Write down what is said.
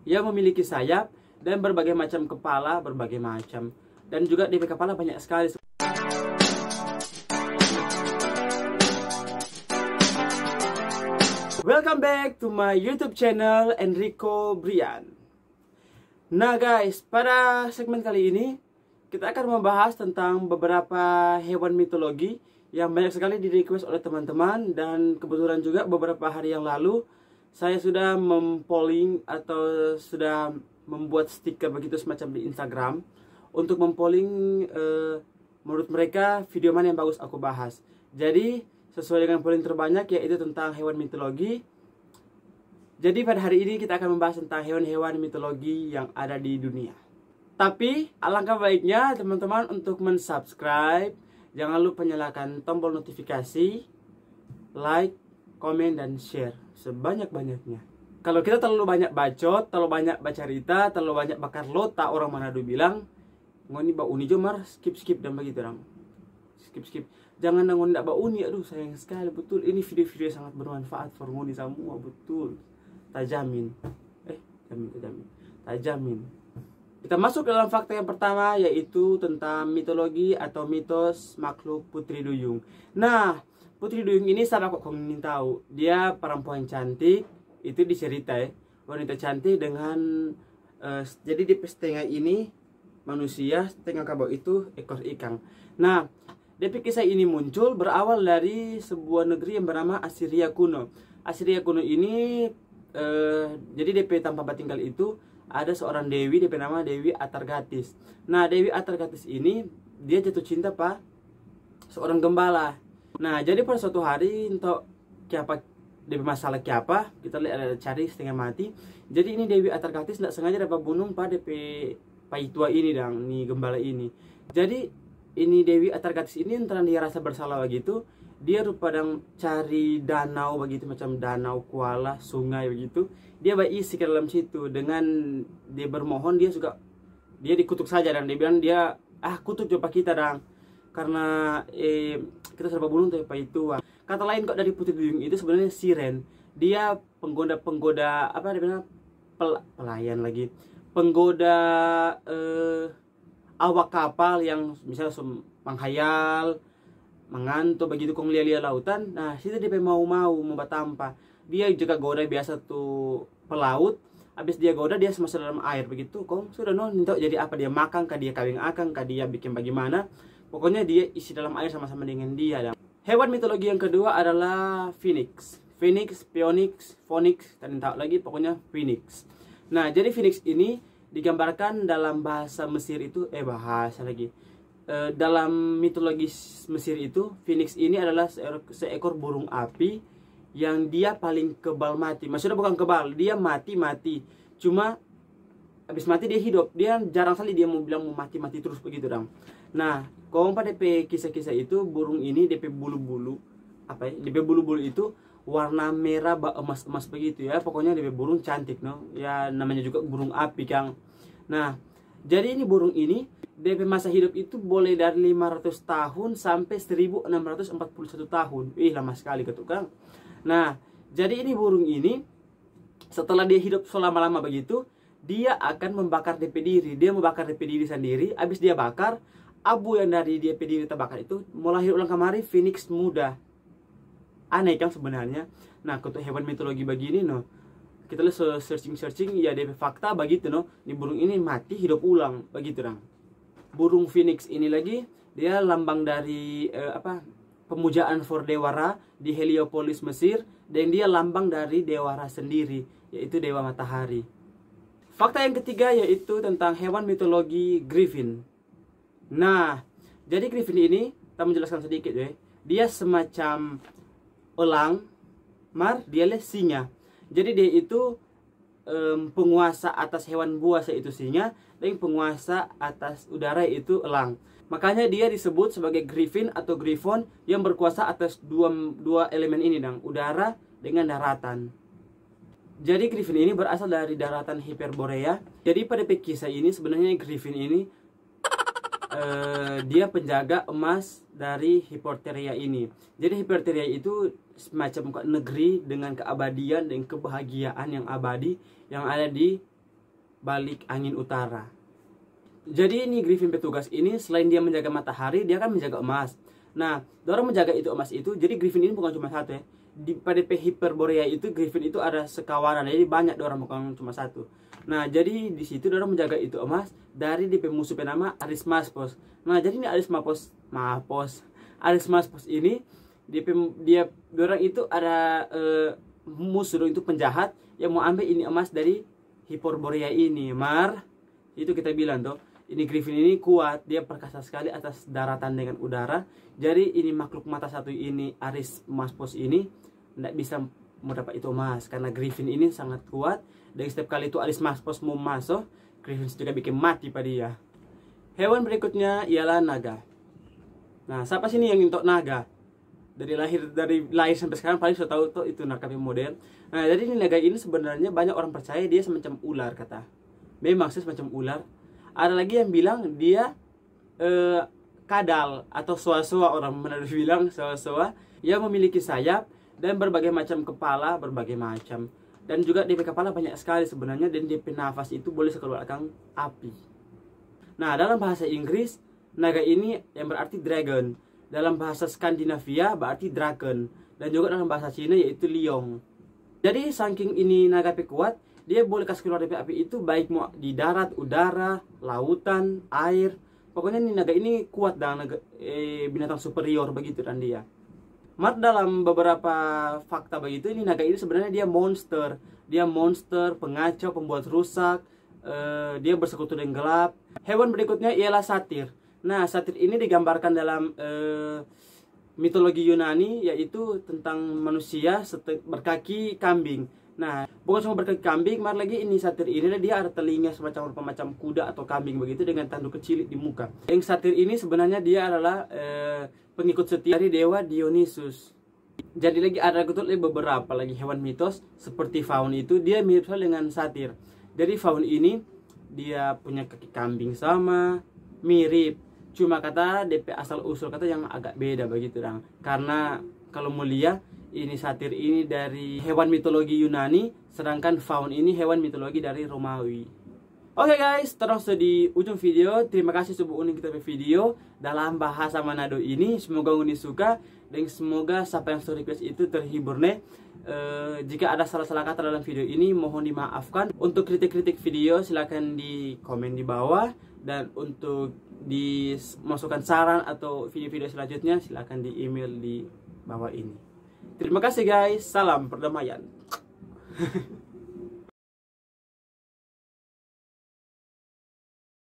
yang memiliki sayap dan berbagai macam kepala, berbagai macam. Dan juga DP kepala banyak sekali. Welcome back to my YouTube channel Enrico Brian. Nah guys, pada segmen kali ini kita akan membahas tentang beberapa hewan mitologi yang banyak sekali di request oleh teman-teman. Dan kebetulan juga beberapa hari yang lalu saya sudah mempolling atau sudah membuat stiker begitu semacam di Instagram untuk mempolling menurut mereka video mana yang bagus aku bahas. Jadi sesuai dengan polling terbanyak yaitu tentang hewan mitologi. Jadi pada hari ini kita akan membahas tentang hewan-hewan mitologi yang ada di dunia. Tapi alangkah baiknya teman-teman untuk mensubscribe. Jangan lupa nyalakan tombol notifikasi, like, komen, dan share sebanyak-banyaknya. Kalau kita terlalu banyak bacot, terlalu banyak bacarita, terlalu banyak bakar lota, orang Manado bilang ngoni bau uni jomar, skip dan begitu orang. Skip. Jangan ngoni ndak bau uni, aduh sayang sekali betul. Ini video-video sangat bermanfaat for ngoni semua betul. Tajamin. Kita masuk dalam fakta yang pertama, yaitu tentang mitologi atau mitos makhluk Putri Duyung. Nah, Putri Duyung ini sama kok ingin tahu. Dia perempuan cantik, itu diceritai. Wanita cantik dengan jadi di setengah ini manusia, setengah kabau itu ekor ikan. Nah, DP kisah ini muncul berawal dari sebuah negeri yang bernama Assyria kuno. Assyria kuno ini jadi DP tempat tinggal itu ada seorang dewi, DP nama Dewi Atargatis. Nah, Dewi Atargatis ini dia jatuh cinta seorang gembala. Nah, jadi pada suatu hari untuk kiapa DP masalah kiapa, kita lihat ada cari setengah mati. Jadi ini Dewi Atargatis tidak sengaja dapat bunuh DP paitua ini dan nih gembala ini. Jadi ini Dewi Atargatis ini antara dia rasa bersalah begitu, dia padang cari danau begitu, macam danau, kuala, sungai begitu. Dia isi ke dalam situ dengan dia bermohon, dia dikutuk saja dan dia bilang dia kutuk coba kita dang karena kita serba bunuh tanpa itu. Kata lain kok dari Putri Duyung itu sebenarnya siren. Dia penggoda apa dia bilang pelayan lagi. Penggoda awak kapal yang misalnya menghayal, mengantuk begitu kong lia-lia lautan. Nah, situ dia mau batampa. Dia juga goda biasa tuh pelaut. Habis dia goda dia masuk dalam air begitu. Kong sudah minta jadi apa, dia makan kah, dia kawin akang kah, dia bikin bagaimana. Pokoknya dia isi dalam air sama-sama dengan dia. Hewan mitologi yang kedua adalah Phoenix. Phoenix, Phoenix, dan tahu lagi pokoknya Phoenix. Nah, jadi Phoenix ini digambarkan dalam bahasa Mesir itu dalam mitologi Mesir itu Phoenix ini adalah seekor burung api yang dia paling kebal mati. Maksudnya bukan kebal, dia mati. Cuma habis mati dia hidup. Dia jarang sekali dia mau bilang mau mati terus begitu dong. Nah, kalau pada DP kisah-kisah itu burung ini DP bulu-bulu DP bulu-bulu itu warna merah emas-emas begitu ya. Pokoknya DP burung cantik ya, namanya juga burung api Kang. Nah, jadi ini burung ini DP masa hidup itu boleh dari 500 tahun sampai 1641 tahun. Lama sekali ketuk Kang. Nah, jadi ini burung ini setelah dia hidup selama-lama begitu, dia akan membakar DP diri. Dia membakar DP diri sendiri. Habis dia bakar, abu yang dari DP diri terbakar itu melahir ulang kembali Phoenix muda. Aneh kan sebenarnya. Nah, untuk hewan mitologi begini kita lihat searching ya DP fakta begitu Di burung ini mati hidup ulang begitu dong. Burung Phoenix ini lagi dia lambang dari pemujaan for Dewara di Heliopolis Mesir, dan dia lambang dari Dewara sendiri, yaitu dewa matahari. Fakta yang ketiga yaitu tentang hewan mitologi Griffin. Nah, jadi Griffin ini kita menjelaskan sedikit ya. Dia semacam elang, dia singa. Jadi dia itu penguasa atas hewan buas yaitu singa, dan penguasa atas udara yaitu elang. Makanya dia disebut sebagai Griffin atau Griffon yang berkuasa atas dua elemen ini udara dengan daratan. Jadi Griffin ini berasal dari daratan Hyperborea. Jadi pada kisah ini sebenarnya Griffin ini dia penjaga emas dari Hyperborea ini. Jadi Hyperborea itu semacam negeri dengan keabadian dan kebahagiaan yang abadi yang ada di balik angin utara. Jadi ini Griffin petugas ini selain dia menjaga matahari, dia kan menjaga emas. Nah, orang menjaga itu emas itu, jadi Griffin ini bukan cuma satu ya. Di PDP Hyperborea itu Griffin itu ada sekawanan, jadi banyak orang, bukan cuma satu. Nah, jadi di situ orang menjaga itu emas dari DP musuh penama Arismaspos. Nah, jadi ini Arismaspos ini dia orang itu ada musuh itu penjahat yang mau ambil ini emas dari Hyperborea ini. Itu kita bilang tuh, ini Griffin ini kuat, dia perkasa sekali atas daratan dengan udara. Jadi ini makhluk mata satu ini Arismaspos ini tidak bisa mau dapat itu emas karena Griffin ini sangat kuat. Dan setiap kali itu Arismaspos mau masuk, Griffin juga bikin mati pada dia. Hewan berikutnya ialah naga. Nah, siapa sih ini yang untuk naga? Dari lahir sampai sekarang paling sudah tahu tuh itu naga modern. Nah, jadi ini naga ini sebenarnya banyak orang percaya dia semacam ular kata. Memang sih semacam ular. Ada lagi yang bilang dia kadal atau soa-soa, orang Manado bilang soa-soa, yang memiliki sayap dan berbagai macam kepala, berbagai macam. Dan juga DP kepala banyak sekali sebenarnya, dan DP nafas itu boleh keluarkan api. Nah, dalam bahasa Inggris naga ini yang berarti dragon, dalam bahasa Skandinavia berarti dragon, dan juga dalam bahasa Cina yaitu liong. Jadi saking ini naga kuat, dia boleh kasih keluar DP api itu baik mau di darat, udara, lautan, air. Pokoknya ini naga ini kuat dan binatang superior begitu dan dia. Dalam beberapa fakta begitu, ini naga ini sebenarnya dia monster. Dia monster, pengacau, pembuat rusak. Dia bersekutu dengan gelap. Hewan berikutnya ialah satir. Nah, satir ini digambarkan dalam mitologi Yunani, yaitu tentang manusia berkaki kambing. Nah, bukan cuma berkaki kambing, lagi ini satir ini dia ada telinga semacam kuda atau kambing begitu dengan tanduk kecil di muka. Yang satir ini sebenarnya dia adalah pengikut setia dari dewa Dionysus. Jadi lagi ada beberapa lagi hewan mitos seperti faun itu dia mirip dengan satir. Jadi faun ini dia punya kaki kambing sama, mirip. Cuma kata DP asal usul kata yang agak beda begitu dong. Karena kalau mulia ini satir ini dari hewan mitologi Yunani, sedangkan faun ini hewan mitologi dari Romawi. Oke guys, terus di ujung video, terima kasih sudah unik kita video dalam bahasa Manado ini. Semoga uni suka dan semoga siapa yang sudah request itu terhibur nih. Jika ada salah-salah kata dalam video ini mohon dimaafkan. Untuk kritik-kritik video silahkan di komen di bawah, dan untuk dimasukkan saran atau video-video selanjutnya silahkan di email di bawah ini. Terima kasih guys, salam perdamaian.